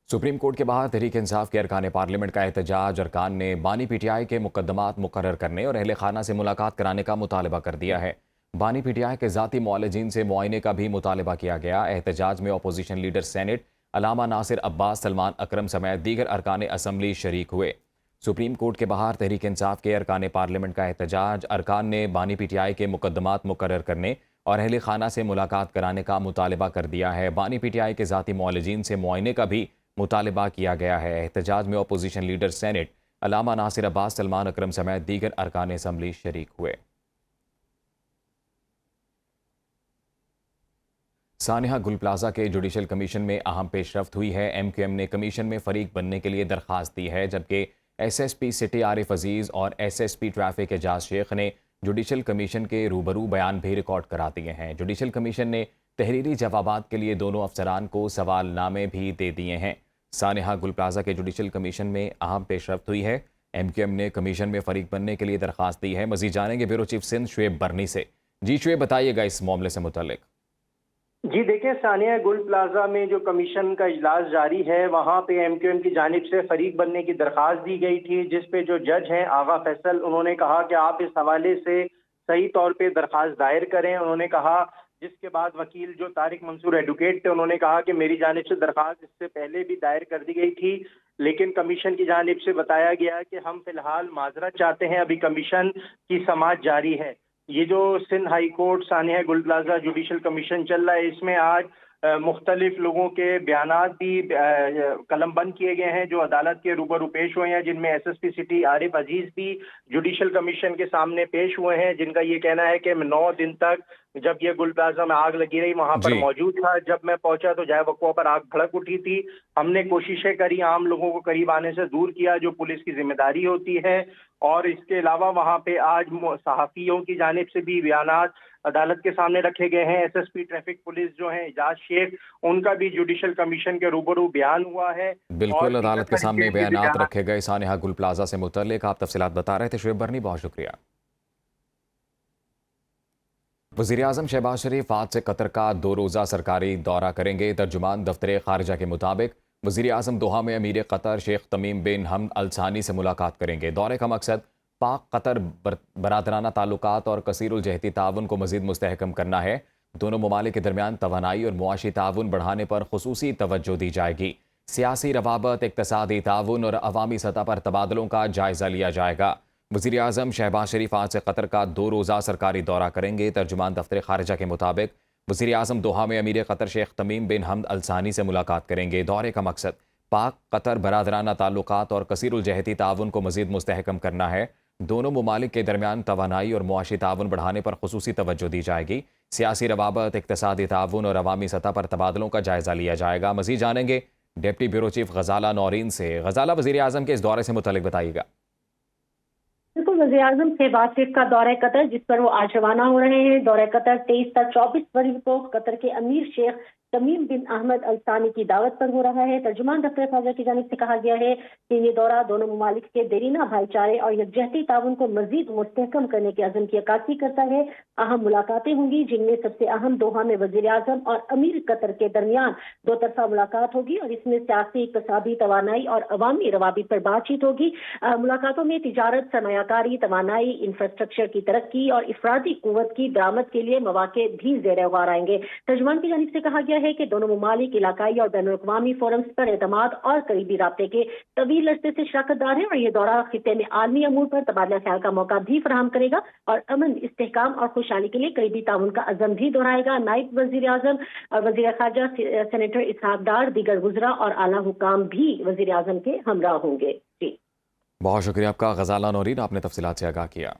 Supreme court के बाहर तहरीक इंसाफ के अरकान पार्लियामेंट का एहतजाज। अरकान ने बानी पीटीआई के मुकदमात मुकर्रर करने और अहल खाना से मुलाकात कराने का मुतालबा कर दिया है। बानी पीटीआई के ज़ाती मुआलिजीन से मुआयने का भी मुतालबा किया गया। एहतजाज में अपोजिशन लीडर सेनेट अलामा नासिर अब्बास, सलमान अकरम समेत दीगर अरकान असम्बली शरीक हुए। सुप्रीम कोर्ट के बाहर तहरीक इंसाफ के अरकान पार्लियामेंट का एहतजाज। अरकान ने बानी पीटीआई के मुकदमात मुकर्रर करने और अहल खाना से मुलाकात कराने का मुतालबा कर दिया है। बानी पीटीआई के ज़ाती मुआलिजीन से मुआयने का भी मुतालबा किया गया है। एहतजाज में अपोजिशन लीडर सेनेट अलामा नासिर अब्बास, सलमान अकरम समेत दीगर अरकान असम्बली शरीक हुए। सानिया गुल प्लाजा के जुडिशल कमीशन में अहम पेशरफ्त हुई है। MQM ने कमीशन में फरीक बनने के लिए दरख्वास्त दी है, जबकि SSP सिटी आरिफ अजीज और SSP ट्रैफिक एजाज शेख ने जुडिशल कमीशन के रूबरू बयान भी रिकॉर्ड करा दिए हैं। जुडिशल कमीशन ने तहरीरी जवाबात के लिए दोनों अफसरान को सवालनामे भी दे दिए हैं। सानिया गुल प्लाजा के जुडिशल कमीशन में अहम पेशरफ्त हुई है। MQM ने कमीशन में फरीक बनने के लिए दरख्वास्त दी है। मजीद जानेंगे ब्यूरो चीफ सिंध शुएब बरनी से। जी शुएब, बताइएगा इस मामले से मुतल्लिक। जी देखिए, सानिया गुल प्लाजा में जो कमीशन का इजलास जारी है, वहाँ पे MQM की जानिब से फरीक बनने की दरख्वास्त दी गई थी, जिस पे जो जज हैं आगा फैसल, उन्होंने कहा कि आप इस हवाले से सही तौर पे दरख्वास्त दायर करें। उन्होंने कहा, जिसके बाद वकील जो तारिक मंसूर एडवोकेट थे, उन्होंने कहा कि मेरी जानिब से दरख्वास्त इससे पहले भी दायर कर दी गई थी, लेकिन कमीशन की जानिब से बताया गया कि हम फिलहाल माजरत चाहते हैं, अभी कमीशन की समाअत जारी है। ये जो सिंध हाई कोर्ट सानिया गुल प्लाजा जुडिशल कमीशन चल रहा है, इसमें आज मुख्तलिफ लोगों के बयानात भी कलमबंद किए गए हैं जो अदालत के रूबरू पेश हुए हैं, जिनमें SSP सिटी आरिफ अजीज भी जुडिशल कमीशन के सामने पेश हुए हैं, जिनका ये कहना है कि 9 दिन तक जब ये गुल प्लाजा में आग लगी रही वहां पर मौजूद था। जब मैं पहुंचा तो जाए वक़्वा पर आग भड़क उठी थी। हमने कोशिशें करी, आम लोगों को करीब आने से दूर किया, जो पुलिस की जिम्मेदारी होती है। और इसके अलावा वहां पे आज सहाफियों की जानिब से भी बयानात अदालत के सामने रखे गए हैं। SSP ट्रैफिक पुलिस जो है एजाज शेख, उनका भी जुडिशल कमीशन के रूबरू बयान हुआ है। बिल्कुल, अदालत के सामने बयानात रखे गए। सानिया गुल प्लाजा से मुतल्लिक आप तफसीलात बता रहे थे शुएब बरनी, बहुत शुक्रिया। वज़ीर-ए-आज़म शहबाज शरीफ आज से कतर का 2 रोज़ा सरकारी दौरा करेंगे। तर्जुमान दफ्तर खारिजा के मुताबिक वज़ीर-ए-आज़म दोहा में अमीर कतर शेख तमीम बिन हमद अल सानी से मुलाकात करेंगे। दौरे का मकसद पाक कतर बरादराना ताल्लुकात और कसीरुल जहती ताउन को मज़ीद मुस्तहकम करना है। दोनों ममालिक के दरमियान तवानाई और मुआशी ताउन बढ़ाने पर खुसूसी तवज्जो दी जाएगी। सियासी रवाबत, इक़्तिसादी ताउन और अवामी सतह पर तबादलों का जायज़ा लिया जाएगा। वज़ीर-ए-आज़म शहबाज शरीफ आज से कतर का 2 रोज़ा सरकारी दौरा करेंगे। तर्जुमान दफ्तर खारिजा के मुताबिक वज़ीर-ए-आज़म दोहा में अमीर कतर शेख तमीम बिन हमद अल सानी से मुलाकात करेंगे। दौरे का मकसद पाक कतर बरादराना ताल्लुकात और कसीरुल जहती ताउन को मज़ीद मुस्तहकम करना है। दोनों ममालिक के दरमियान तवानाई और मुआशी ताउन बढ़ाने पर खुसूसी तवज्जो दी जाएगी। सियासी रवाबत, इक़्तिसादी ताउन और अवामी सतह पर तबादलों का जायज़ा लिया जाएगा। मज़ीद जानेंगे डिप्टी ब्यूरो चीफ गजाला नौरीन से। गजाला, वज़ीर-ए-आज़म के इस दौरे से मुतल्लिक बताइएगा। वज़ीर-ए-आज़म शहबाज शरीफ का दौरा कतर, जिस पर वो आज रवाना हो रहे हैं। दौरा कतर 23 से 24 फरवरी को कतर के अमीर शेख तमीम बिन अहमद अल सानी की दावत पर हो रहा है। तर्जुमान दफ्तर खारिजा की जानिब से कहा गया है कि ये दौरा दोनों ममालिक के देरीना भाईचारे और यकजहती ताउन को मजीद मुस्तहकम करने के अज़म की अक्कासी करता है। अहम मुलाकातें होंगी, जिनमें सबसे अहम दोहा में वज़ीर-ए-आज़म और अमीर कतर के दरमियान 2 तरफा मुलाकात होगी और इसमें सियासी, इक़्तिसादी, तवानाई और अवामी रवाबित पर बातचीत होगी। मुलाकातों में तिजारत, सरमायाकारी, तवानाई, इंफ्रास्ट्रक्चर की तरक्की और इफरादी कुव्वत की दरामद के लिए मौके भी ज़ेर गौर आएंगे। तर्जुमान की जानिब से कहा गया है कि दोनों ममालिक इलाकाई और बैनुल-अक़वामी फोरम्स पर एतमाद और करीबी राब्ते के तवील अरसे से शराकतदार है और ये दौरा खित्ते में आलमी अमूर पर तबादला ख्याल का मौका भी फराहम करेगा और अमन, इस्तेहकाम और खुशहाली के लिए करीबी ताउन का अज़म भी दोहराएगा। नायब वज़ीर-ए-आज़म और वज़ीर खारिजा सेनेटर इसहाक डार, दीगर वज़रा और आला हुकाम भी वज़ीर-ए-आज़म के हमरा होंगे। जी, बहुत शुक्रिया आपका गजाला नौरीन, आपने तफसीलात से आगाह किया।